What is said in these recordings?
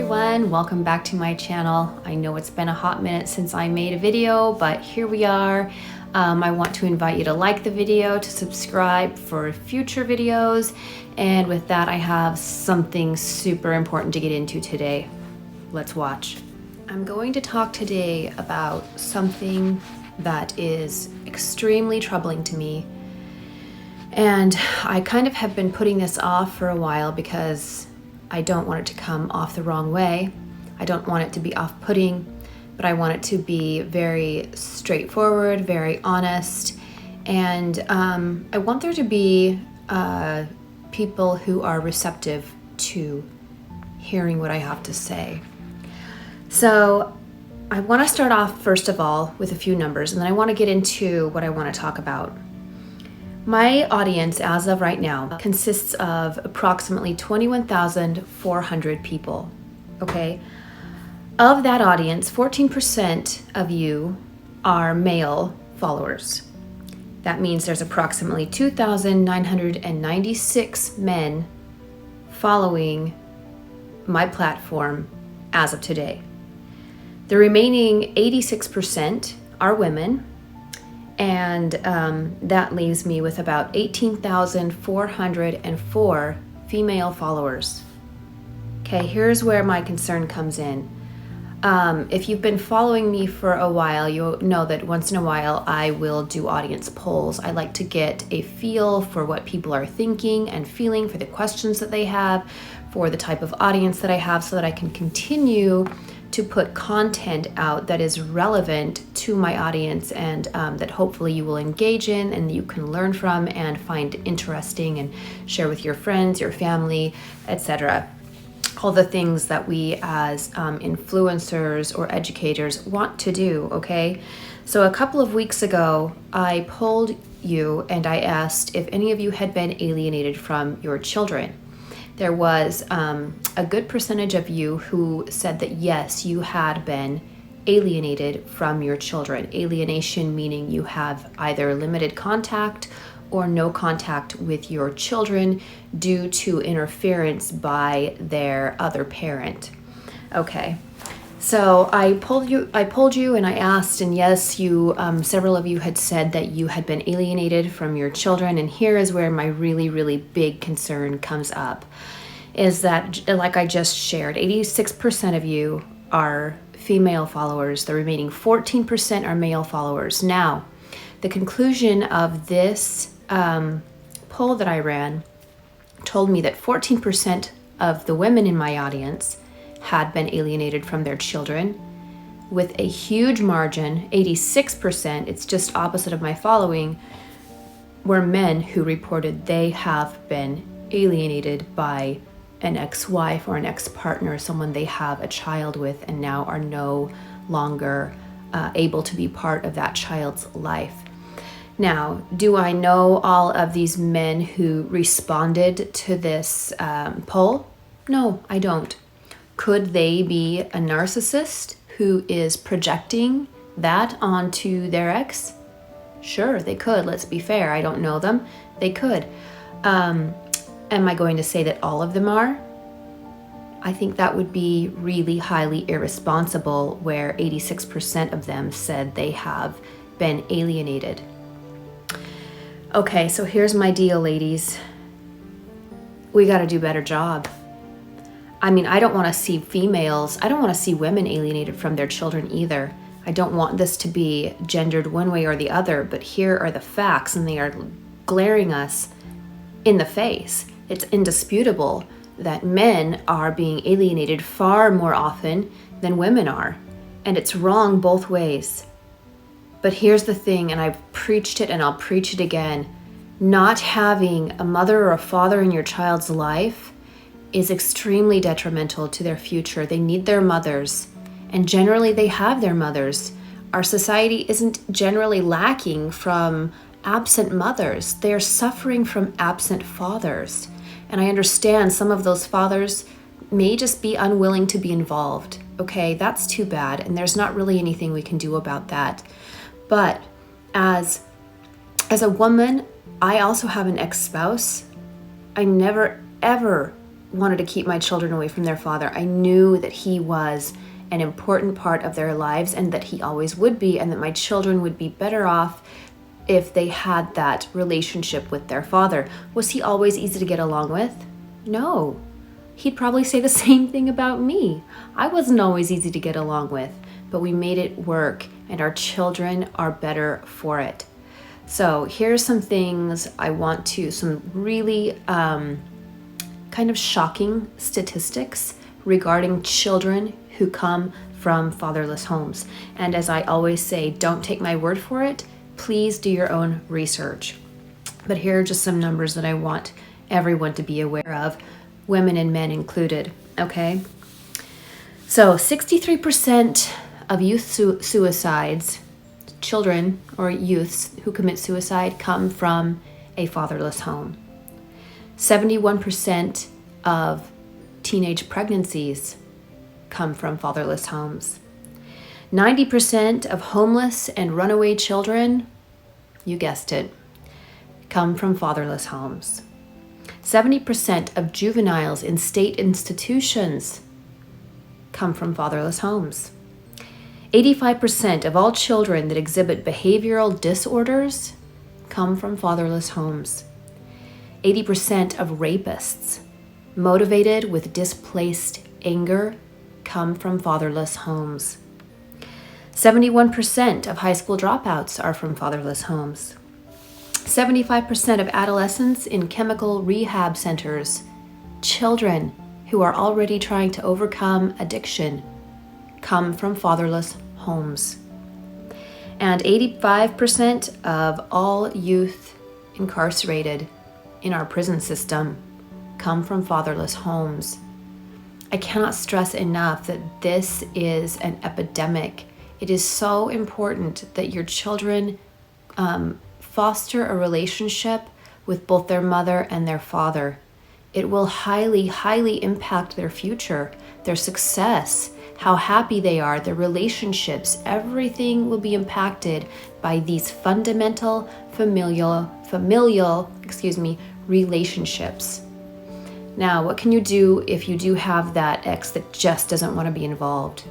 everyone, welcome back to my channel. I know it's been a hot minute since I made a video, but here we are. I want to invite you to like the video, to subscribe for future videos, and with that I have something super important to get into today. Let's watch. I'm going to talk today about something that is extremely troubling to me, and I kind of have been putting this off for a while because I don't want it to come off the wrong way. I don't want it to be off-putting, but I want it to be very straightforward, very honest, and I want there to be people who are receptive to hearing what I have to say. So I want to start off first of all with a few numbers, and then I want to get into what I want to talk about. My audience as of right now consists of approximately 21,400 people, okay? Of that audience, 14% of you are male followers. That means there's approximately 2,996 men following my platform as of today. The remaining 86% are women, and that leaves me with about 18,404 female followers. Okay, here's where my concern comes in. If you've been following me for a while, you'll know that once in a while I will do audience polls. I like to get a feel for what people are thinking and feeling, for the questions that they have, for the type of audience that I have, so that I can continue to put content out that is relevant to my audience, and that hopefully you will engage in and you can learn from and find interesting and share with your friends, your family, etc. All the things that we as influencers or educators want to do, okay? So a couple of weeks ago, I polled you and I asked if any of you had been alienated from your children. There was a good percentage of you who said that yes, you had been alienated from your children. Alienation meaning you have either limited contact or no contact with your children due to interference by their other parent. Okay, so I polled you and I asked, and yes, you several of you had said that you had been alienated from your children, and here is where my really big concern comes up, is that, like I just shared, 86% of you are female followers, the remaining 14% are male followers. Now, the conclusion of this poll that I ran told me that 14% of the women in my audience had been alienated from their children, with a huge margin, 86%, it's just opposite of my following, were men who reported they have been alienated by an ex-wife or an ex-partner, someone they have a child with and now are no longer able to be part of that child's life. Now, do I know all of these men who responded to this poll? No, I don't. Could they be a narcissist who is projecting that onto their ex? Sure, they could. Let's be fair. I don't know them. They could. Am I going to say that all of them are? I think that would be really highly irresponsible, where 86% of them said they have been alienated. Okay, so here's my deal, ladies. We got to do a better job. I mean, I don't want to see women alienated from their children either. I don't want this to be gendered one way or the other, but here are the facts, and they are glaring us in the face. It's indisputable that men are being alienated far more often than women are, and it's wrong both ways. But here's the thing, and I've preached it and I'll preach it again. Not having a mother or a father in your child's life is extremely detrimental to their future. They need their mothers, and generally they have their mothers. Our society isn't generally lacking from absent mothers. They are suffering from absent fathers. And I understand some of those fathers may just be unwilling to be involved. Okay, that's too bad, and there's not really anything we can do about that. But as a woman, I also have an ex-spouse. I never ever wanted to keep my children away from their father. I knew that he was an important part of their lives and that he always would be, and that my children would be better off if they had that relationship with their father. Was he always easy to get along with? No. He'd probably say the same thing about me. I wasn't always easy to get along with, but we made it work, and our children are better for it. So here's some things some really kind of shocking statistics regarding children who come from fatherless homes. And as I always say, don't take my word for it. Please do your own research. But here are just some numbers that I want everyone to be aware of, women and men included, okay? So 63% of youth suicides, children or youths who commit suicide, come from a fatherless home. 71% of teenage pregnancies come from fatherless homes. 90% of homeless and runaway children, you guessed it, come from fatherless homes. 70% of juveniles in state institutions come from fatherless homes. 85% of all children that exhibit behavioral disorders come from fatherless homes. 80% of rapists motivated with displaced anger come from fatherless homes. 71% of high school dropouts are from fatherless homes. 75% of adolescents in chemical rehab centers, children who are already trying to overcome addiction, come from fatherless homes. And 85% of all youth incarcerated in our prison system come from fatherless homes. I cannot stress enough that this is an epidemic. It is so important that your children foster a relationship with both their mother and their father. It will highly, highly impact their future, their success, how happy they are, their relationships. Everything will be impacted by these fundamental familial relationships. Now, what can you do if you do have that ex that just doesn't want to be involved?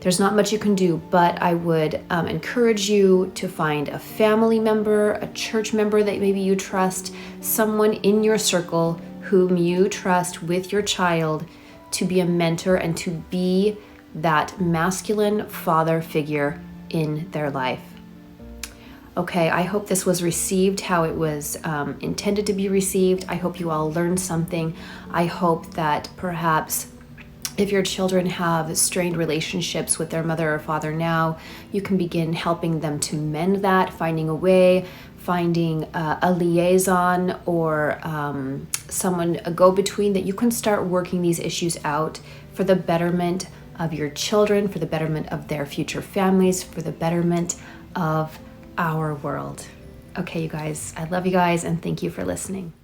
There's not much you can do, but I would encourage you to find a family member, a church member that maybe you trust, someone in your circle whom you trust with your child, to be a mentor and to be that masculine father figure in their life. Okay, I hope this was received how it was intended to be received. I hope you all learned something. I hope that perhaps if your children have strained relationships with their mother or father now, you can begin helping them to mend that, finding a way, finding a liaison or a go-between that you can start working these issues out for the betterment of your children, for the betterment of their future families, for the betterment of our world. Okay, you guys, I love you guys and thank you for listening.